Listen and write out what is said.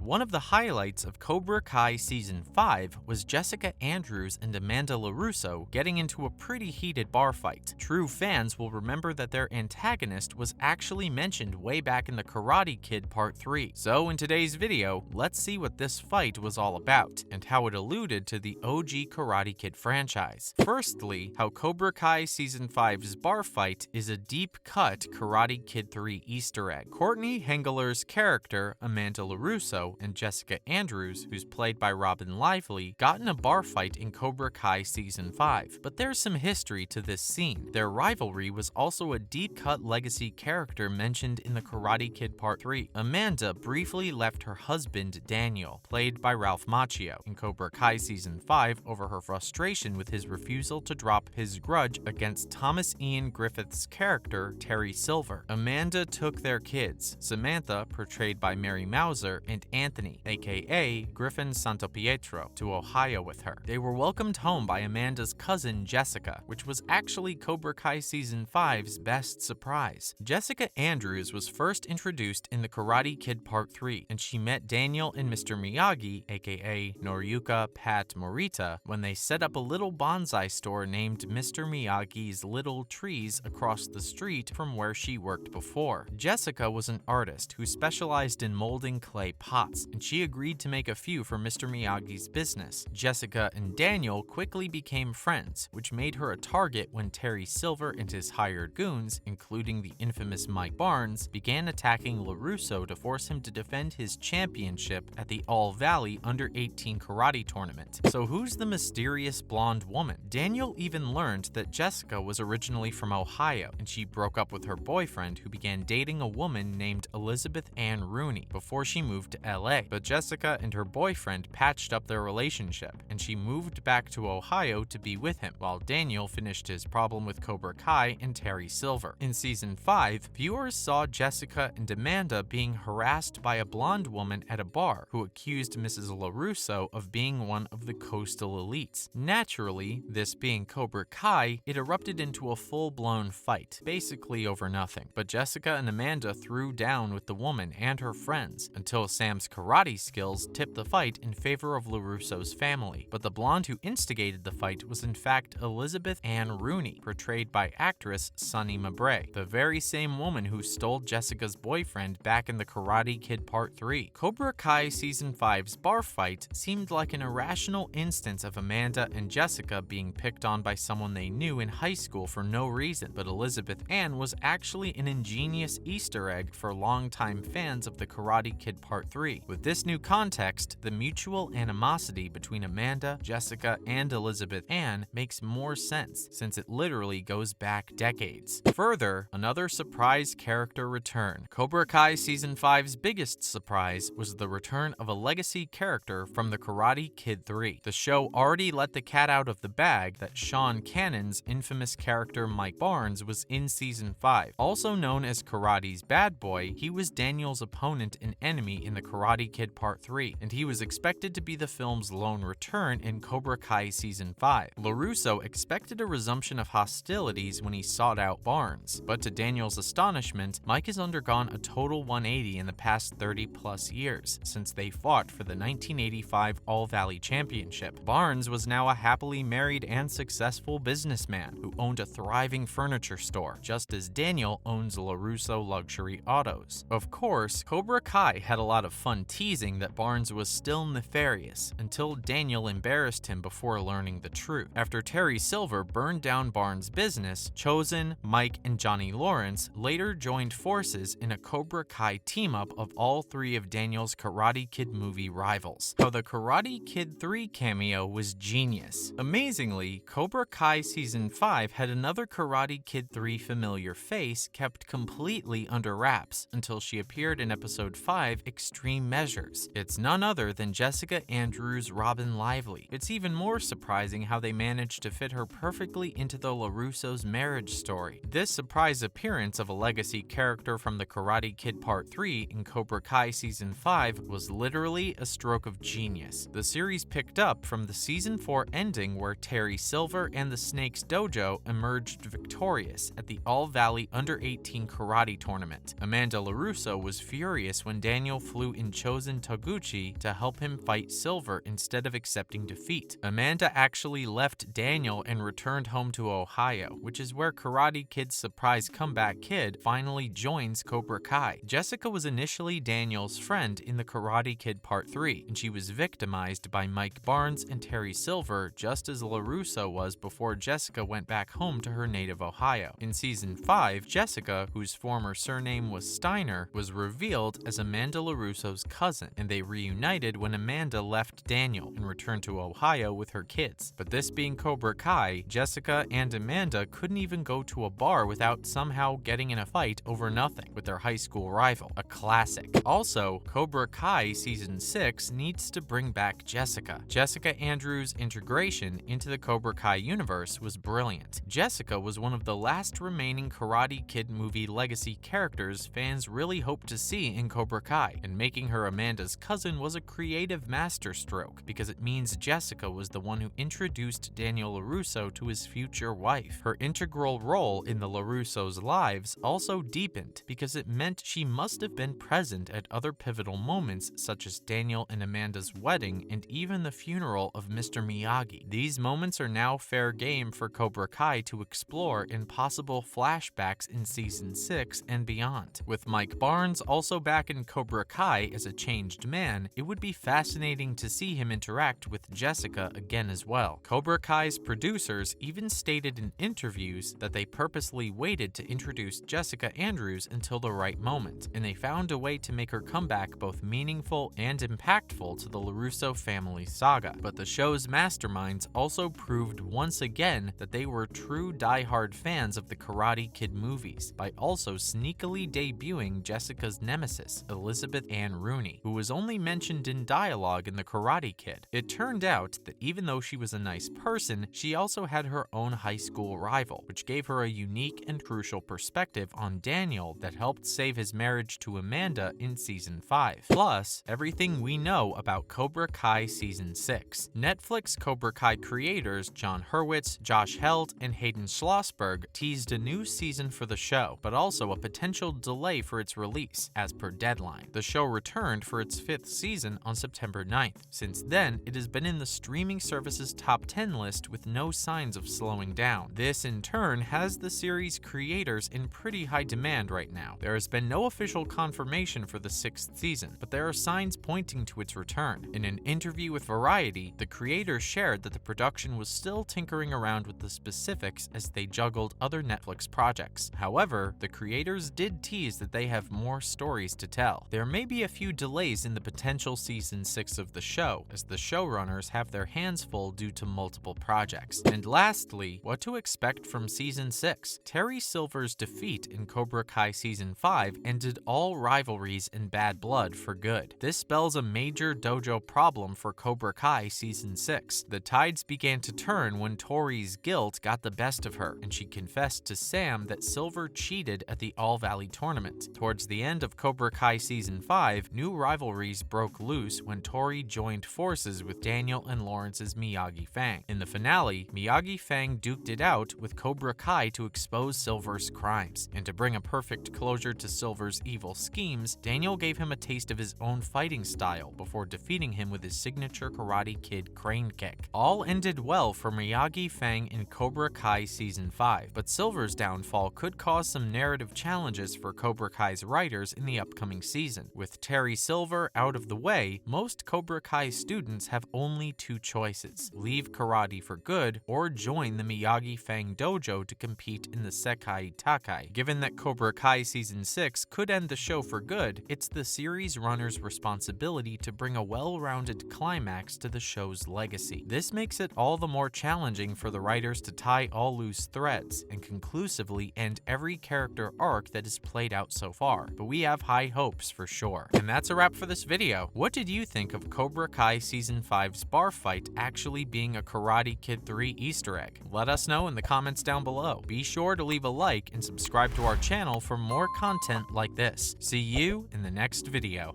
One of the highlights of Cobra Kai Season 5 was Jessica Andrews and Amanda LaRusso getting into a pretty heated bar fight. True fans will remember that their antagonist was actually mentioned way back in the Karate Kid Part 3. So in today's video, let's see what this fight was all about, and how it alluded to the OG Karate Kid franchise. Firstly, how Cobra Kai Season 5's bar fight is a deep-cut Karate Kid 3 Easter egg. Courtney Henggeler's character, Amanda LaRusso, and Jessica Andrews, who's played by Robyn Lively, got in a bar fight in Cobra Kai Season 5. But there's some history to this scene. Their rivalry was also a deep-cut legacy character mentioned in the Karate Kid Part 3. Amanda briefly left her husband, Daniel, played by Ralph Macchio, in Cobra Kai Season 5 over her frustration with his refusal to drop his grudge against Thomas Ian Griffith's character, Terry Silver. Amanda took their kids, Samantha, portrayed by Mary Mauser, and Anthony, aka Griffin Santopietro, to Ohio with her. They were welcomed home by Amanda's cousin, Jessica, which was actually Cobra Kai Season 5's best surprise. Jessica Andrews was first introduced in the Karate Kid Part 3, and she met Daniel and Mr. Miyagi, aka Noriyuki, Pat, Morita, when they set up a little bonsai store named Mr. Miyagi's Little Trees across the street from where she worked before. Jessica was an artist who specialized in molding clay pots, and she agreed to make a few for Mr. Miyagi's business. Jessica and Daniel quickly became friends, which made her a target when Terry Silver and his hired goons, including the infamous Mike Barnes, began attacking LaRusso to force him to defend his championship at the All-Valley Under-18 Karate Tournament. So who's the mysterious blonde woman? Daniel even learned that Jessica was originally from Ohio, and she broke up with her boyfriend, who began dating a woman named Elizabeth-Anne Rooney before she moved to LA. But Jessica and her boyfriend patched up their relationship, and she moved back to Ohio to be with him, while Daniel finished his problem with Cobra Kai and Terry Silver. In Season 5, viewers saw Jessica and Amanda being harassed by a blonde woman at a bar who accused Mrs. LaRusso of being one of the coastal elites. Naturally, this being Cobra Kai, it erupted into a full-blown fight, basically over nothing. But Jessica and Amanda threw down with the woman and her friends until Sam's karate skills tipped the fight in favor of LaRusso's family. But the blonde who instigated the fight was in fact Elizabeth-Anne Rooney, portrayed by actress Sunny Mabrey, the very same woman who stole Jessica's boyfriend back in the Karate Kid Part 3. Cobra Kai Season 5's bar fight seemed like an irrational instance of Amanda and Jessica being picked on by someone they knew in high school for no reason, but Elizabeth-Anne was actually an ingenious Easter egg for longtime fans of the Karate Kid Part 3. With this new context, the mutual animosity between Amanda, Jessica, and Elizabeth-Anne makes more sense, since it literally goes back decades. Further, another surprise character return. Cobra Kai Season 5's biggest surprise was the return of a legacy character from the Karate Kid 3. The show already let the cat out of the bag that Sean Kanan's infamous character Mike Barnes was in Season 5. Also known as Karate's bad boy, he was Daniel's opponent and enemy in the Karate Kid Part 3, and he was expected to be the film's lone return in Cobra Kai Season 5. LaRusso expected a resumption of hostilities when he sought out Barnes, but to Daniel's astonishment, Mike has undergone a total 180 in the past 30-plus years, since they fought for the 1985 All-Valley Championship. Barnes was now a happily married and successful businessman who owned a thriving furniture store, just as Daniel owns LaRusso Luxury Autos. Of course, Cobra Kai had a lot of fun teasing that Barnes was still nefarious, until Daniel embarrassed him before learning the truth. After Terry Silver burned down Barnes' business, Chosen, Mike, and Johnny Lawrence later joined forces in a Cobra Kai team-up of all three of Daniel's Karate Kid movie rivals. How the Karate Kid 3 cameo was genius. Amazingly, Cobra Kai Season 5 had another Karate Kid 3 familiar face kept completely under wraps until she appeared in Episode 5, Extreme Measures. It's none other than Jessica Andrews' Robyn Lively. It's even more surprising how they managed to fit her perfectly into the LaRusso's marriage story. This surprise appearance of a legacy character from the Karate Kid Part 3 in Cobra Kai Season 5 was literally a stroke of genius. The series picked up from the Season 4 ending where Terry Silver and the Snake's Dojo emerged victorious at the All-Valley Under-18 Karate Tournament. Amanda LaRusso was furious when Daniel flew in chosen Toguchi to help him fight Silver instead of accepting defeat. Amanda actually left Daniel and returned home to Ohio, which is where Karate Kid's surprise comeback kid finally joins Cobra Kai. Jessica was initially Daniel's friend in the Karate Kid Part 3, and she was victimized by Mike Barnes and Terry Silver just as LaRusso was before Jessica went back home to her native Ohio. In Season 5, Jessica, whose former surname was Steiner, was revealed as Amanda LaRusso's cousin, and they reunited when Amanda left Daniel and returned to Ohio with her kids. But this being Cobra Kai, Jessica and Amanda couldn't even go to a bar without somehow getting in a fight over nothing with their high school rival. A classic. Also, Cobra Kai Season 6 needs to bring back Jessica. Jessica Andrews' integration into the Cobra Kai universe was brilliant. Jessica was one of the last remaining Karate Kid movie legacy characters fans really hoped to see in Cobra Kai, and making her Amanda's cousin was a creative masterstroke because it means Jessica was the one who introduced Daniel LaRusso to his future wife. Her integral role in the LaRusso's lives also deepened because it meant she must have been present at other pivotal moments such as Daniel and Amanda's wedding and even the funeral of Mr. Miyagi. These moments are now fair game for Cobra Kai to explore in possible flashbacks in Season 6 and beyond. With Mike Barnes also back in Cobra Kai as a changed man, it would be fascinating to see him interact with Jessica again as well. Cobra Kai's producers even stated in interviews that they purposely waited to introduce Jessica Andrews until the right moment, and they found a way to make her comeback both meaningful and impactful to the LaRusso family saga. But the show's masterminds also proved once again that they were true die-hard fans of the Karate Kid movies by also sneakily debuting Jessica's nemesis, Elizabeth-Anne Rooney, who was only mentioned in dialogue in the Karate Kid. It turned out that even though she was a nice person, she also had her own high school rival, which gave her a unique and crucial perspective on Daniel that helped save his marriage to Amanda in Season 5. Plus, everything we know about Cobra Kai Season 6. Netflix Cobra Kai creators John Hurwitz, Josh Held, and Hayden Schlossberg teased a new season for the show, but also a potential delay for its release, as per Deadline. The show returned for its 5th season on September 9th. Since then, it has been in the streaming service's top 10 list with no signs of slowing down. This, in turn, has the series' creators in pretty high demand right now. There has been no official confirmation for the 6th season, but there are signs pointing to its return. In an interview with Variety, the creators shared that the production was still tinkering around with the specifics as they juggled other Netflix projects. However, the creators did tease that they have more stories to tell. There may be a few delays in the potential Season 6 of the show, as the showrunners have their hands full due to multiple projects. And lastly, what to expect from Season 6. Terry Silver's defeat in Cobra Kai Season 5 ended all rivalries and bad blood for good. This spells a major dojo problem for Cobra Kai Season 6. The tides began to turn when Tori's guilt got the best of her, and she confessed to Sam that Silver cheated at the All Valley tournament. Towards the end of Cobra Kai Season 5, new rivalries broke loose when Tori joined forces with Daniel and Lawrence's Miyagi Fang. In the finale, Miyagi Fang duked it out with Cobra Kai to expose Silver's crimes, and to bring a perfect closure to Silver's evil schemes, Daniel gave him a taste of his own fighting style before defeating him with his signature Karate Kid crane kick. All ended well for Miyagi Fang in Cobra Kai Season 5, but Silver's downfall could cause some narrative challenges for Cobra Kai's writers in the upcoming season. With Terry Silver out of the way, most Cobra Kai students have only two choices: leave karate for good or join the Miyagi Fang dojo to compete in the Sekai Takai. Given that Cobra Kai Season 6 could end the show for good, it's the series runner's responsibility to bring a well-rounded climax to the show's legacy. This makes it all the more challenging for the writers to tie all loose threads and conclusively end every character arc that is played out so far, but we have high hopes for sure. And that's a wrap for this video. What did you think of Cobra Kai Season 5's bar fight actually being a Karate Kid 3 Easter egg? Let us know in the comments down below. Be sure to leave a like and subscribe to our channel for more content like this. See you in the next video.